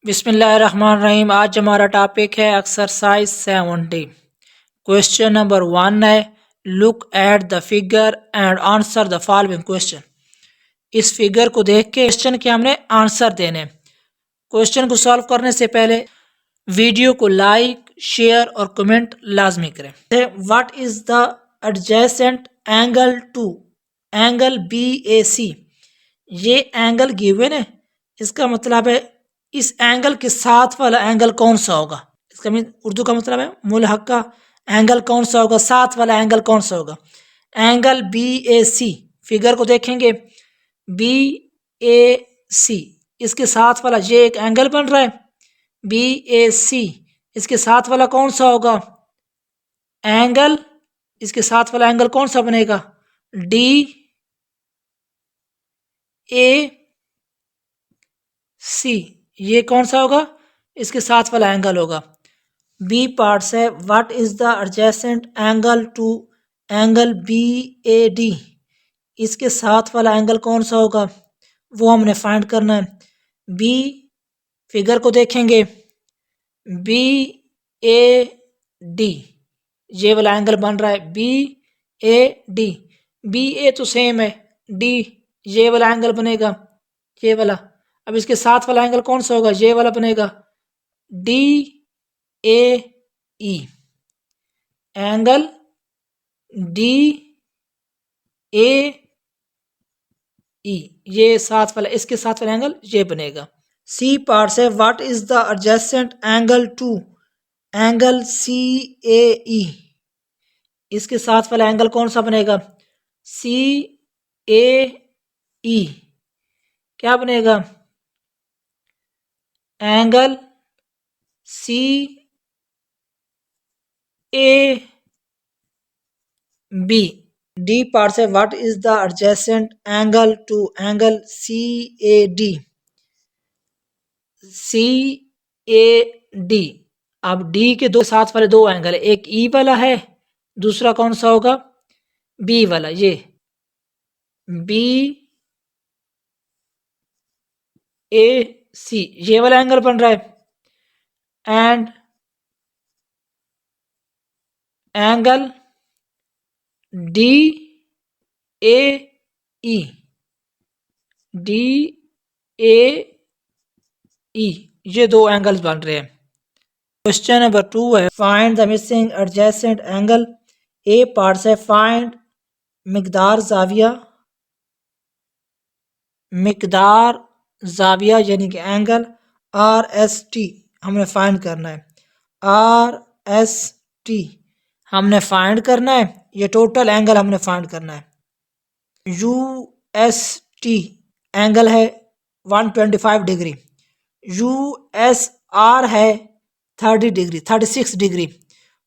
बिस्मिल्लाहिर्रहमानिर्रहीम। आज हमारा टॉपिक है एक्सरसाइज 70। क्वेश्चन नंबर 1 है, look at the figure and answer the following question. इस फिगर को देख के क्वेश्चन के हमने आंसर देने। क्वेश्चन को सॉल्व करने से पहले वीडियो को लाइक, शेयर और कमेंट लाजमी करें। What is the adjacent angle to angle BAC। ये एंगल गिवन है, इसका मतलब है इस एंगल के साथ वाला एंगल कौन सा होगा। इसका उर्दू का मतलब है मुल्हक का एंगल कौन सा होगा, साथ वाला एंगल कौन सा होगा। एंगल BAC, फिगर को देखेंगे BAC, इसके साथ वाला ये एक एंगल बन रहा है BAC, इसके साथ वाला कौन सा होगा एंगल, इसके साथ वाला एंगल कौन सा बनेगा DAC। ये कौन सा होगा, इसके साथ वाला एंगल होगा। बी पार्ट है, what is the adjacent angle to angle BAD। इसके साथ वाला एंगल कौन सा होगा वो हमने फाइंड करना है। बी, फिगर को देखेंगे BAD, ये वाला एंगल बन रहा है BAD। BA तो सेम है, D ये वाला एंगल बनेगा, ये वाला। अब इसके साथ वाला एंगल कौन सा होगा, ये वाला बनेगा DAE। एंगल DAE, ये साथ वाला, इसके साथ वाला एंगल ये बनेगा। सी पार्ट से, what is the adjacent angle to angle CAE। इसके साथ वाला एंगल कौन सा बनेगा CAE। क्या बनेगा एंगल CAB। डी पार्ट से, what is the adjacent angle to angle CAD। अब डी के दो साथ वाले दो एंगल है, एक ई वाला है, दूसरा कौन सा होगा बी वाला। ये BAC, ये वाला एंगल बन रहा है। एंड एंगल DAE, ये दो एंगल्स बन रहे हैं। क्वेश्चन नंबर 2 है, find the missing adjacent angle. A part से, फाइंड मिकदार जाविया यानी कि एंगल RST हमने फाइंड करना है। RST हमने फाइंड करना है, ये टोटल एंगल हमने फाइंड करना है। UST एंगल है 125 डिग्री, USR है 30 डिग्री, 36 डिग्री।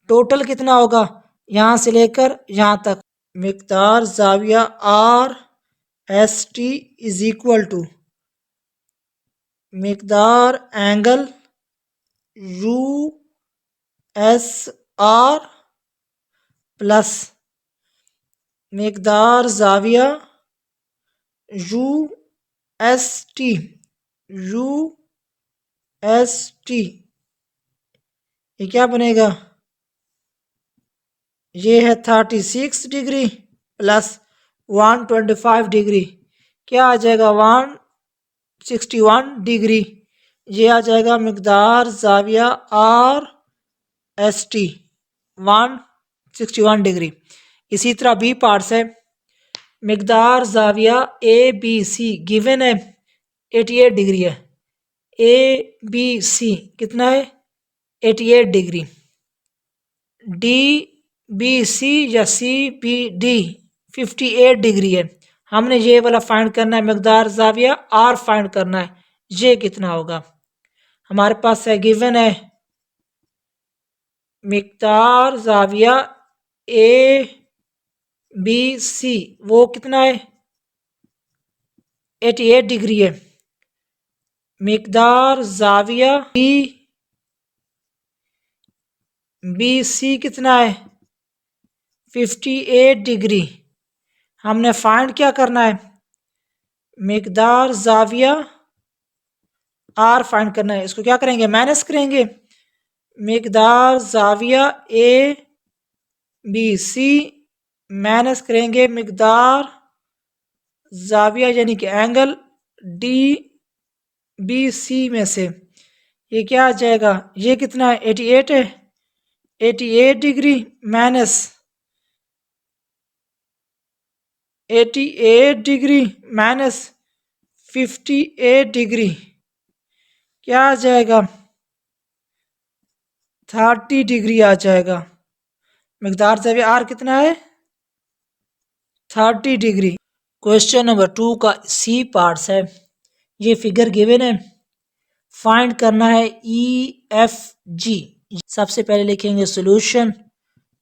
टोटल कितना होगा यहाँ से लेकर यहाँ तक। मिकदार जाविया RST इज इक्वल टू मिकदार एंगल USR प्लस मिकदार जाविया UST। ये क्या बनेगा, ये है 36 डिग्री प्लस 125 डिग्री, क्या आ जाएगा 161 डिग्री। ये आ जाएगा मिकदार जाविया RST 161 डिग्री। इसी तरह बी पार्ट से, मिकदार जाविया ABC गिवन है 88 डिग्री है। ABC कितना है 88 डिग्री। DBC या CBD 58 डिग्री है। हमने ये वाला फाइंड करना है, मिकदार जाविया R फाइंड करना है, ये कितना होगा। हमारे पास है गिवन है मिकदार जाविया ABC, वो कितना है 88 डिग्री है। मिकदार जाविया BC कितना है 58 डिग्री। हमने फाइंड क्या करना है, मिकदार जाविया आर फाइंड करना है। इसको क्या करेंगे, माइनस करेंगे। मिकदार जाविया ए बी सी माइनस करेंगे मिकदार जाविया यानी कि एंगल डी बी सी में से। ये क्या आ जाएगा, ये कितना है 88 है, 88 degree minus 88 degree minus 58 degree क्या आ जाएगा 30 डिग्री आ जाएगा। मिकदार जाविया आर कितना है 30 डिग्री। क्वेश्चन नंबर 2 का सी पार्ट्स है। ये फिगर गिवन है, फाइंड करना है ई एफ जी। सबसे पहले लिखेंगे सॉल्यूशन,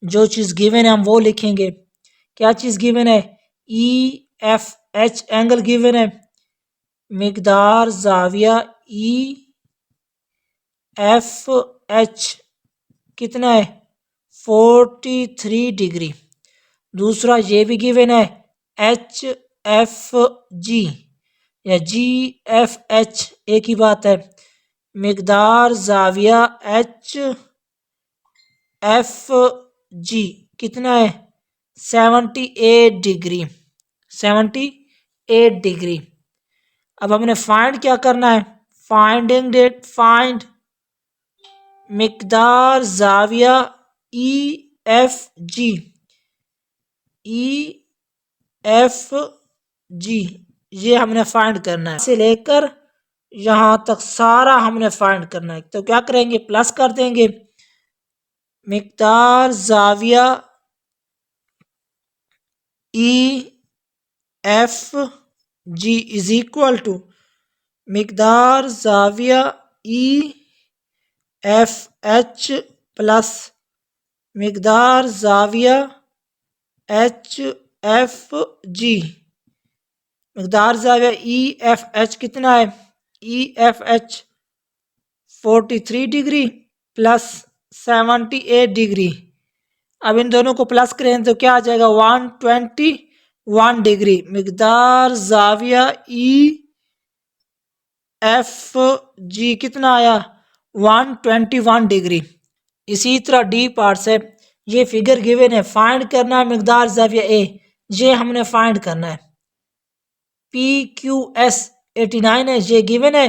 जो चीज़ गिवन है हम वो लिखेंगे। क्या चीज़ गिवन है, E F H angle given है, मिकदार जाविया ई एफ एच कितना है 43 डिग्री। दूसरा ये भी गिवन है एच एफ जी या जी एफ एच एक ही बात है, मिकदार जाविया एच एफ जी कितना है 78 डिग्री, 78 डिग्री। अब हमने फाइंड क्या करना है, फाइंडिंग डेट, फाइंड मिकदार जाविया E F G, E F G ये हमने फाइंड करना है, से लेकर यहां तक सारा हमने फाइंड करना है। तो क्या करेंगे, प्लस कर देंगे मिकदार जाविया E F G is equal to मिकदार जाविया ई एफ एच प्लस मिकदार जाविया एच एफ जी। मिकदार जाविया ई एफ एच कितना है, E F H 43 degree plus 78 degree. अब इन दोनों को प्लस करें तो क्या आ जाएगा 121 डिग्री। मिकदार जाविया ई एफ जी कितना आया 121 डिग्री। इसी तरह डी पार्ट्स है, ये फिगर गिवन है, फाइंड करना है मिकदार जाविया ए, ये हमने फाइंड करना है। पी क्यू एस 89 है, ये गिवन है।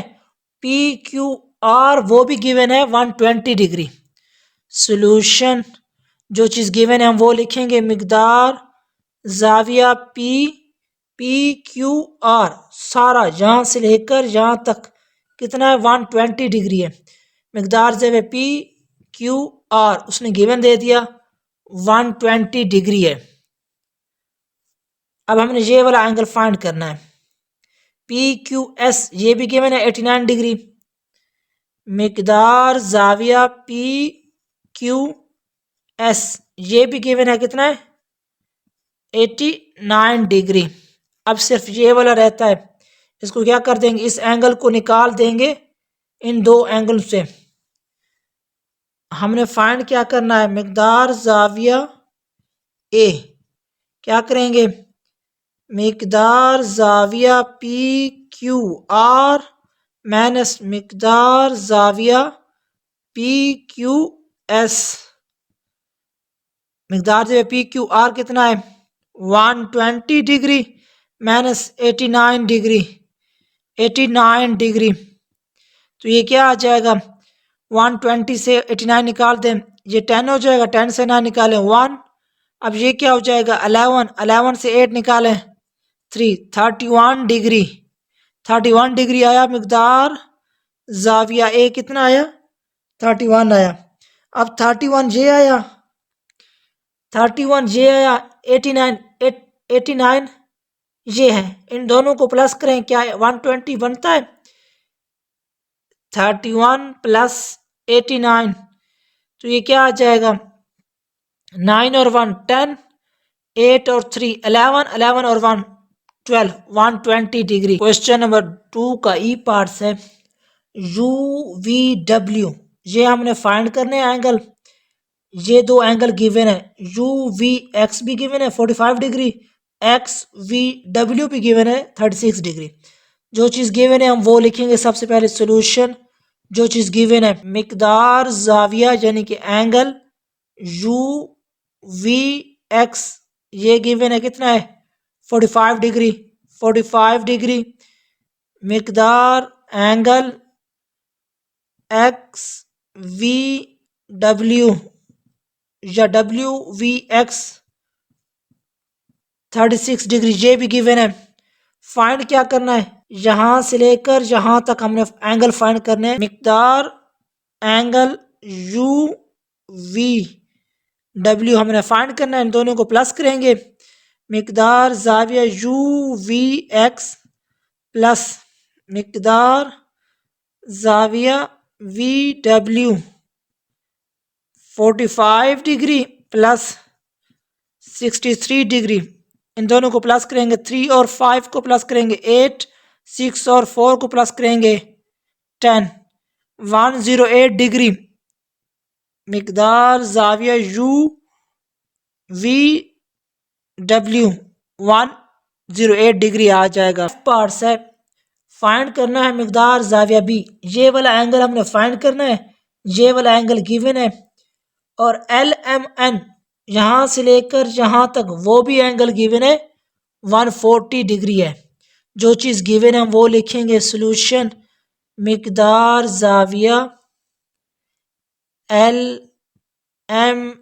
पी क्यू आर वो भी गिवन है 120 डिग्री। सॉल्यूशन, जो चीज़ गिवन है हम वो लिखेंगे, मिकदार जाविया पी पी क्यू आर सारा यहाँ से लेकर यहाँ तक कितना है 120 डिग्री है। मिकदार जाविया पी क्यू आर उसने गिवन दे दिया 120 डिग्री है। अब हमने ये वाला एंगल फाइंड करना है, पी क्यू एस ये भी गिवन है 89 डिग्री। मिकदार जाविया पी क्यू एस ये भी गिवन है कितना है 89 डिग्री। अब सिर्फ ये वाला रहता है, इसको क्या कर देंगे, इस एंगल को निकाल देंगे इन दो एंगल से। हमने फाइंड क्या करना है, मिकदार जाविया ए क्या करेंगे, मिकदार जाविया पी क्यू आर माइनस मिकदार जाविया पी क्यू एस। मिकदार जाविया पी क्यू आर कितना है 120 डिग्री माइनस 89 डिग्री, 89 डिग्री। तो ये क्या आ जाएगा 120 से 89 निकाल दें, ये 10 हो जाएगा, 10 से 9 निकालें 1। अब ये क्या हो जाएगा 11, 11 से 8 निकालें 3, 31 डिग्री, 31 डिग्री आया। मिकदार जाविया ए कितना आया 31 आया। अब 31 ये आया, 31 ये आया, 89 ये है, इन दोनों को प्लस करें क्या है 120 बनता है, 31 प्लस 89 तो ये क्या आ जाएगा 9 और 1 10, 8 और 3 11, 11 और 1 12, 120 डिग्री। क्वेश्चन नंबर 2 का ई पार्ट्स है, यू वी डब्ल्यू ये हमने फाइंड करने एंगल। ये दो एंगल गिवन है, यू वी एक्स भी गिवन है 45 डिग्री, एक्स वी डब्ल्यू भी गिवन है 36 डिग्री। जो चीज़ गिवन है हम वो लिखेंगे सबसे पहले सोल्यूशन। जो चीज़ गिवन है मिकदार जाविया यानी कि एंगल यू वी एक्स, ये गिवन है कितना है 45 डिग्री। 45 डिग्री मिकदार एंगल एक्स वी डब्ल्यू या डब्ल्यू वी एक्स 36 डिग्री, ये भी गिवन है। फाइंड क्या करना है, यहां से लेकर यहां तक हमने एंगल फाइंड करने हैं। मिकदार एंगल यू वी डब्ल्यू हमने फाइंड करना है, इन दोनों को प्लस करेंगे। मिकदार जाविया यू वी एक्स प्लस मिकदार जाविया V W 45 degree plus 63 degree, इन दोनों को प्लस करेंगे। 3 और 5 को प्लस करेंगे 8, 6 और 4 को प्लस करेंगे 10, 108 डिग्री मिकदार जाविया यू वी डब्ल्यू 108 डिग्री आ जाएगा। पार्ट्स है, फाइंड करना है मिकदार जाविया बी, ये वाला एंगल हमने फाइंड करना है, ये वाला एंगल गिवन है। और एल एम एन यहां से लेकर यहां तक वो भी एंगल गिवन है 140 डिग्री है। जो चीज़ गिवन है वो लिखेंगे सोल्यूशन। मिकदार जाविया एल एम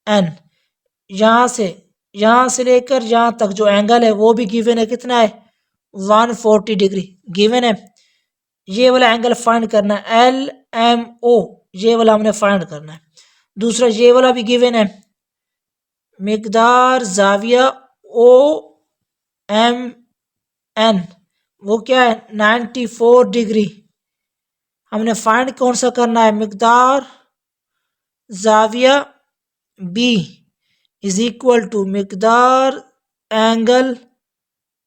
एन, यहाँ से लेकर यहाँ तक जो एंगल है वो भी गिवन है, कितना है 140 डिग्री गिवन है। ये वाला एंगल फाइंड करना है एल एम ओ, ये वाला हमने फाइंड करना है। दूसरा ये वाला भी गिवन है मिकदार जाविया ओ एम एन, वो क्या है 94 डिग्री। हमने फाइंड कौन सा करना है, मिकदार जाविया बी इज इक्वल टू मिकदार angle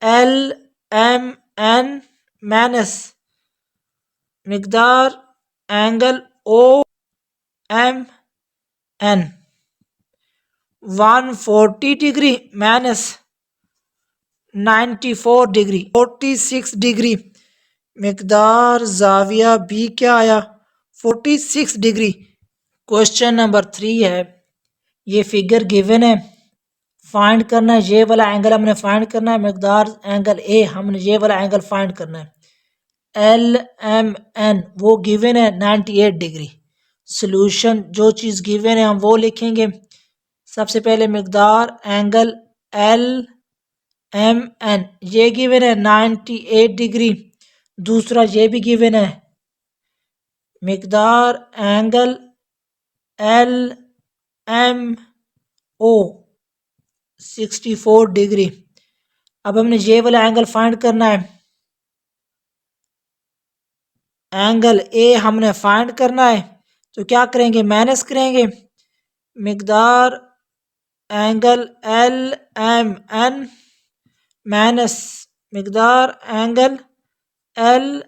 L M N minus मिकदार angle O M N 140 degree minus 94 degree 46 degree. मिकदार जाविया बी क्या आया 46 डिग्री। क्वेश्चन नंबर 3 है, ये फिगर गिवन है, फाइंड करना है ये वाला एंगल हमने फाइंड करना है। मिकदार एंगल ए हमने ये वाला एंगल फाइंड करना है। एल एम एन वो गिवन है 98 डिग्री। सोल्यूशन जो चीज़ गिवन है हम वो लिखेंगे। सबसे पहले मिकदार एंगल एल एम एन ये गिवन है 98 डिग्री। दूसरा ये भी गिवन है मिकदार angle L M O 64 degree. अब हमने ये वाला एंगल फाइंड करना है, एंगल ए हमने फाइंड करना है, तो क्या करेंगे माइनस करेंगे मिकदार angle L M N minus मिकदार angle L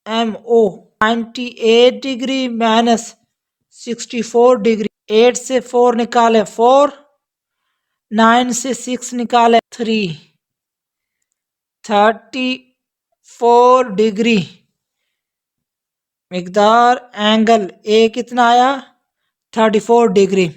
M O 98 degree minus 64 degree. 8 से 4 निकाले 4, 9 से 6 निकाले 3, 34 डिग्री। मिकदार एंगल ए कितना आया 34 डिग्री।